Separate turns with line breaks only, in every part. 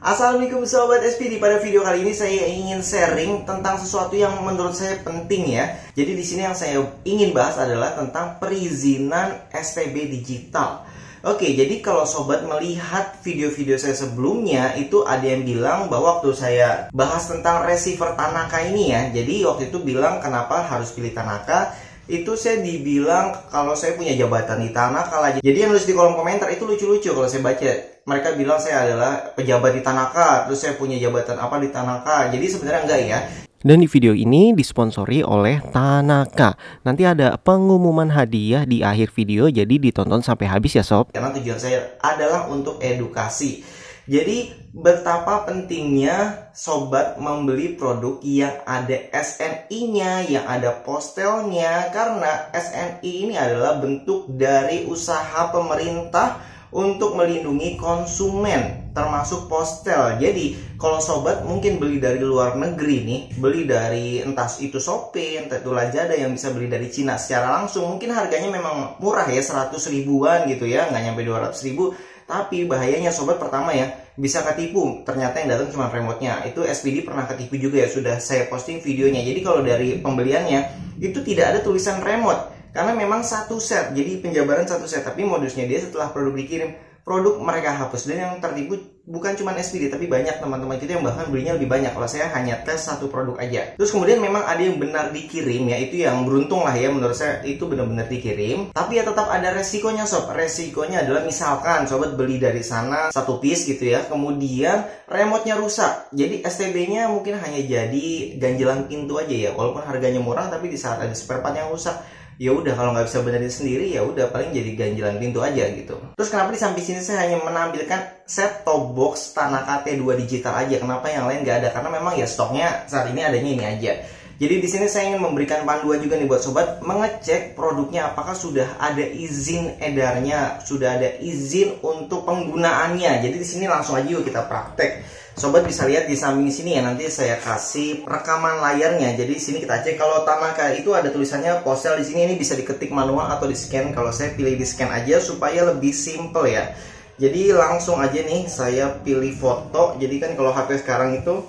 Assalamualaikum Sobat SPD. Pada video kali ini saya ingin sharing tentang sesuatu yang menurut saya penting ya. Jadi di sini yang saya ingin bahas adalah tentang perizinan STB digital. Oke, jadi kalau sobat melihat video-video saya sebelumnya, itu ada yang bilang bahwa waktu saya bahas tentang receiver Tanaka ini ya, jadi waktu itu bilang kenapa harus pilih Tanaka. Itu saya dibilang kalau saya punya jabatan di Tanaka lah. Jadi yang nulis di kolom komentar itu lucu-lucu kalau saya baca. Mereka bilang saya adalah pejabat di Tanaka, terus saya punya jabatan apa di Tanaka. Jadi sebenarnya enggak ya.
Dan di video ini disponsori oleh Tanaka. Nanti ada pengumuman hadiah di akhir video, jadi ditonton sampai habis ya sob.
Karena tujuan saya adalah untuk edukasi. Jadi betapa pentingnya sobat membeli produk yang ada SNI-nya, yang ada postelnya. Karena SNI ini adalah bentuk dari usaha pemerintah untuk melindungi konsumen, termasuk postel. Jadi kalau sobat mungkin beli dari luar negeri nih, beli dari entah itu Shopee, entah itu Lazada yang bisa beli dari Cina secara langsung, mungkin harganya memang murah ya, 100 ribuan gitu ya, nggak nyampe 200 ribu. Tapi bahayanya sobat, pertama ya, bisa ketipu. Ternyata yang datang cuma remote-nya. Itu SPD pernah ketipu juga ya, sudah saya posting videonya. Jadi kalau dari pembeliannya itu tidak ada tulisan remote. Karena memang satu set, jadi penjabaran satu set. Tapi modusnya dia setelah produk dikirim, produk mereka hapus. Dan yang tertipu bukan cuma SPD, tapi banyak teman-teman kita yang bahkan belinya lebih banyak. Kalau saya hanya tes satu produk aja. Terus kemudian memang ada yang benar dikirim ya, itu yang beruntung lah ya, menurut saya itu benar-benar dikirim. Tapi ya tetap ada resikonya sob. Resikonya adalah misalkan sobat beli dari sana satu piece gitu ya, kemudian remote-nya rusak. Jadi STB-nya mungkin hanya jadi ganjelan pintu aja ya, walaupun harganya murah, tapi di saat ada spare part yang rusak, ya udah, kalau nggak bisa benerin sendiri ya udah paling jadi ganjilan pintu aja gitu. Terus kenapa di samping sini saya hanya menampilkan set top box Tanaka T2 digital aja? Kenapa yang lain nggak ada? Karena memang ya stoknya saat ini adanya ini aja. Jadi di sini saya ingin memberikan panduan juga nih buat sobat mengecek produknya apakah sudah ada izin edarnya, sudah ada izin untuk penggunaannya. Jadi di sini langsung aja yuk kita praktek. Sobat bisa lihat di samping sini ya, nanti saya kasih rekaman layarnya. Jadi di sini kita cek kalau Tanaka itu ada tulisannya postel di sini, ini bisa diketik manual atau di scan. Kalau saya pilih di scan aja supaya lebih simple ya. Jadi langsung aja nih saya pilih foto. Jadi kan kalau HP sekarang itu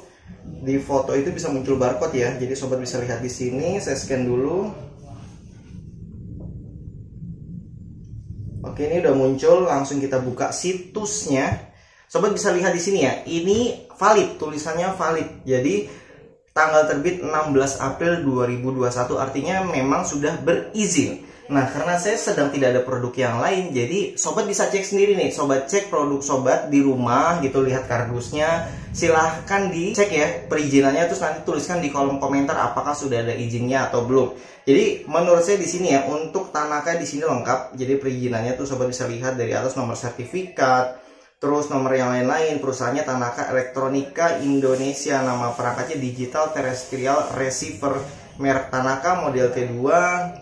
di foto itu bisa muncul barcode ya. Jadi sobat bisa lihat di sini, saya scan dulu. Oke, ini udah muncul, langsung kita buka situsnya. Sobat bisa lihat di sini ya, ini valid, tulisannya valid. Jadi tanggal terbit 16 April 2021, artinya memang sudah berizin. Nah, karena saya sedang tidak ada produk yang lain, jadi sobat bisa cek sendiri nih. Sobat cek produk sobat di rumah gitu, lihat kardusnya. Silahkan dicek ya perizinannya, terus nanti tuliskan di kolom komentar apakah sudah ada izinnya atau belum. Jadi menurut saya di sini ya, untuk Tanaka di sini lengkap. Jadi perizinannya tuh sobat bisa lihat dari atas nomor sertifikat, terus nomor yang lain-lain, perusahaannya Tanaka Elektronika Indonesia, nama perangkatnya Digital Terrestrial Receiver, merek Tanaka model T2,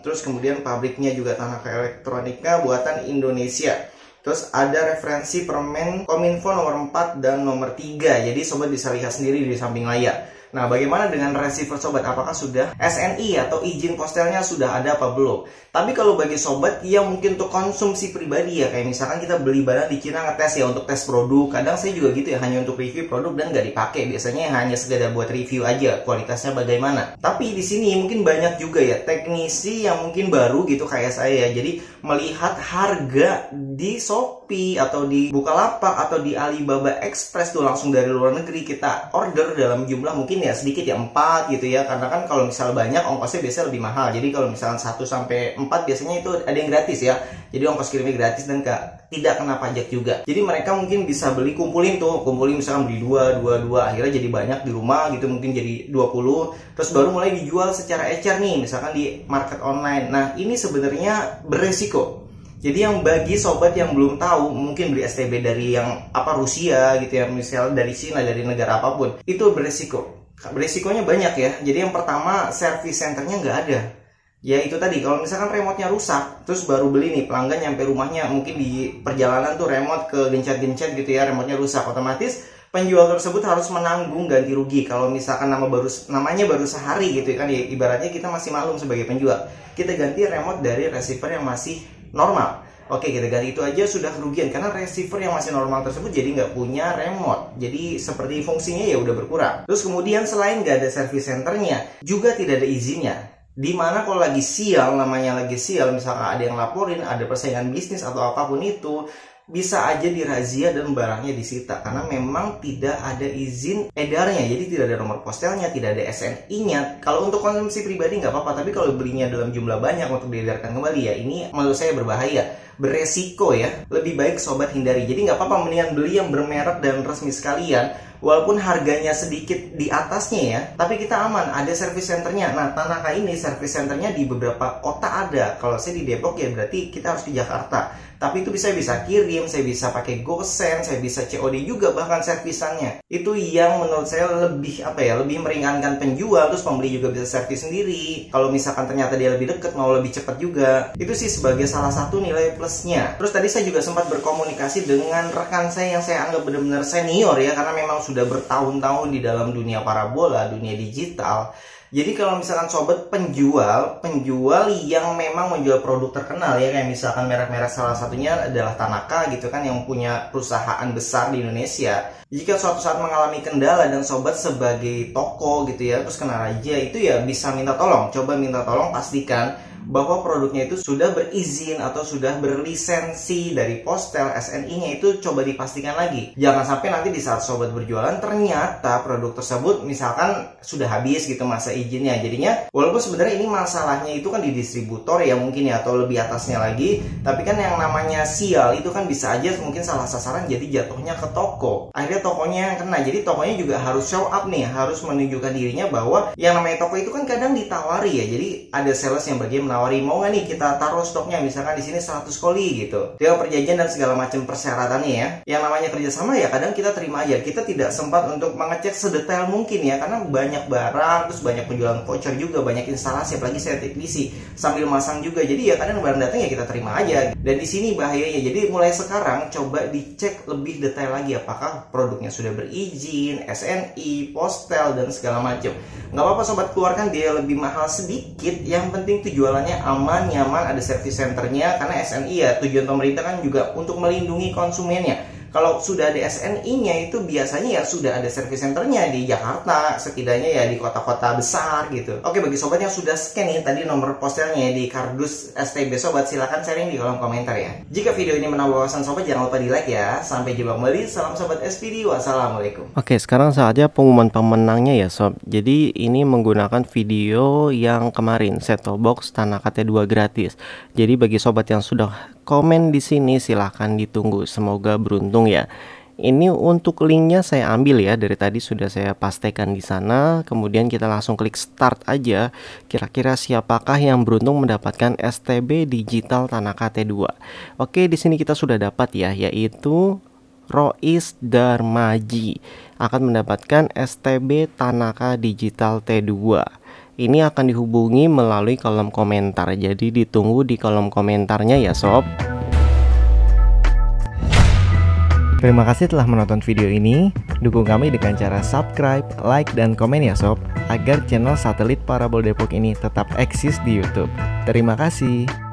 terus kemudian pabriknya juga Tanaka Elektronika buatan Indonesia. Terus ada referensi permen Kominfo nomor 4 dan nomor 3. Jadi sobat bisa lihat sendiri di samping layar. Nah, bagaimana dengan receiver sobat? Apakah sudah SNI atau izin postelnya sudah ada apa belum? Tapi kalau bagi sobat yang mungkin untuk konsumsi pribadi ya, kayak misalkan kita beli barang di Cina ngetes ya untuk tes produk. Kadang saya juga gitu ya, hanya untuk review produk dan nggak dipakai. Biasanya hanya sekedar buat review aja, kualitasnya bagaimana. Tapi di sini mungkin banyak juga ya teknisi yang mungkin baru gitu kayak saya ya. Jadi melihat harga di Shopee atau di Bukalapak atau di Alibaba Express tuh langsung dari luar negeri, kita order dalam jumlah mungkin ya sedikit ya, 4 gitu ya. Karena kan kalau misal banyak ongkosnya biasanya lebih mahal. Jadi kalau misalkan 1 sampai 4 biasanya itu ada yang gratis ya. Jadi ongkos kirimnya gratis dan tidak kena pajak juga. Jadi mereka mungkin bisa beli, kumpulin misalkan beli 2, akhirnya jadi banyak di rumah gitu, mungkin jadi 20. Terus baru mulai dijual secara ecer nih, misalkan di market online. Nah, ini sebenarnya beresiko. Jadi yang bagi sobat yang belum tahu, mungkin beli STB dari yang Rusia gitu ya, misalnya dari Cina, dari negara apapun, itu beresiko. Beresikonya banyak ya. Jadi yang pertama, service centernya nggak ada. Ya itu tadi, kalau misalkan remote-nya rusak, terus baru beli nih, pelanggan nyampe rumahnya, mungkin di perjalanan tuh remote ke gencet-gencet gitu ya, remote-nya rusak, otomatis penjual tersebut harus menanggung ganti rugi. Kalau misalkan namanya baru sehari gitu kan, ya ibaratnya kita masih maklum sebagai penjual, kita ganti remote dari receiver yang masih normal. Oke, kita ganti itu aja sudah kerugian karena receiver yang masih normal tersebut jadi nggak punya remote. Jadi seperti fungsinya ya udah berkurang. Terus kemudian selain nggak ada service centernya, juga tidak ada izinnya. Dimana kalau lagi sial, namanya lagi sial, misalkan ada yang laporin, ada persaingan bisnis atau apapun itu, bisa aja dirazia dan barangnya disita karena memang tidak ada izin edarnya, jadi tidak ada nomor postelnya, tidak ada SNI-nya. Kalau untuk konsumsi pribadi nggak apa-apa, tapi kalau belinya dalam jumlah banyak untuk diedarkan kembali ya ini menurut saya berbahaya, beresiko ya. Lebih baik sobat hindari. Jadi nggak apa-apa, mendingan beli yang bermerek dan resmi sekalian. Walaupun harganya sedikit di atasnya ya, tapi kita aman, ada service centernya. Nah, Tanaka ini service centernya di beberapa kota ada. Kalau saya di Depok ya berarti kita harus ke Jakarta. Tapi itu bisa kirim, saya bisa pakai GoSend, saya bisa COD juga bahkan servisannya. Itu yang menurut saya lebih lebih meringankan penjual, terus pembeli juga bisa servis sendiri. Kalau misalkan ternyata dia lebih dekat, mau lebih cepat juga. Itu sih sebagai salah satu nilai plusnya. Terus tadi saya juga sempat berkomunikasi dengan rekan saya yang saya anggap benar-benar senior ya, karena memang sudah bertahun-tahun di dalam dunia parabola, dunia digital. Jadi kalau misalkan sobat penjual yang memang menjual produk terkenal ya, kayak misalkan merek-merek salah satunya adalah Tanaka gitu kan, yang punya perusahaan besar di Indonesia. Jika suatu saat mengalami kendala dan sobat sebagai toko gitu ya, terus kena razia, itu ya bisa minta tolong. Coba minta tolong, pastikan bahwa produknya itu sudah berizin atau sudah berlisensi dari postel, SNI-nya itu coba dipastikan lagi. Jangan sampai nanti di saat sobat berjualan ternyata produk tersebut misalkan sudah habis gitu masa izinnya. Jadinya walaupun sebenarnya ini masalahnya itu kan di distributor ya mungkin ya, atau lebih atasnya lagi, tapi kan yang namanya sial itu kan bisa aja mungkin salah sasaran jadi jatuhnya ke toko. Akhirnya tokonya yang kena. Jadi tokonya juga harus show up nih, harus menunjukkan dirinya bahwa yang namanya toko itu kan kadang ditawari ya. Jadi ada sales yang bagian menawari, mau nggak nih kita taruh stoknya misalkan di sini 100 koli gitu. Dengan perjanjian dan segala macam persyaratannya ya. Yang namanya kerjasama ya kadang kita terima aja. Kita tidak sempat untuk mengecek sedetail mungkin ya, karena banyak barang, terus banyak penjualan voucher juga, banyak instalasi, apalagi saya teknisi sambil masang juga. Jadi ya kadang barang datang ya kita terima aja. Dan di sini bahayanya. Jadi mulai sekarang coba dicek lebih detail lagi apakah produknya sudah berizin, SNI, postel dan segala macam. Nggak apa-apa sobat keluarkan dia lebih mahal sedikit, yang penting tujuannya aman, nyaman, ada service centernya. Karena SNI ya tujuan pemerintah kan juga untuk melindungi konsumennya. Kalau sudah ada SNI-nya itu biasanya ya sudah ada service centernya di Jakarta, setidaknya ya di kota-kota besar gitu. Oke, bagi sobat yang sudah scan nih tadi nomor postelnya di kardus STB sobat, silahkan sharing di kolom komentar ya. Jika video ini menambah wawasan sobat jangan lupa di like ya. Sampai jumpa kembali, salam sobat SPD, wassalamualaikum.
Oke, sekarang saatnya pengumuman pemenangnya ya sob. Jadi ini menggunakan video yang kemarin, set-top box Tanaka T2 gratis. Jadi bagi sobat yang sudah komen di sini silahkan ditunggu, semoga beruntung ya. Ini untuk linknya saya ambil ya, dari tadi sudah saya pastekan di sana. Kemudian kita langsung klik start aja. Kira-kira siapakah yang beruntung mendapatkan STB digital Tanaka T2? Oke, di sini kita sudah dapat ya, yaitu Rois Darmaji akan mendapatkan STB Tanaka digital T2. Ini akan dihubungi melalui kolom komentar, jadi ditunggu di kolom komentarnya ya sob. Terima kasih telah menonton video ini. Dukung kami dengan cara subscribe, like, dan komen ya sob, agar channel satelit Parabol Depok ini tetap eksis di YouTube. Terima kasih.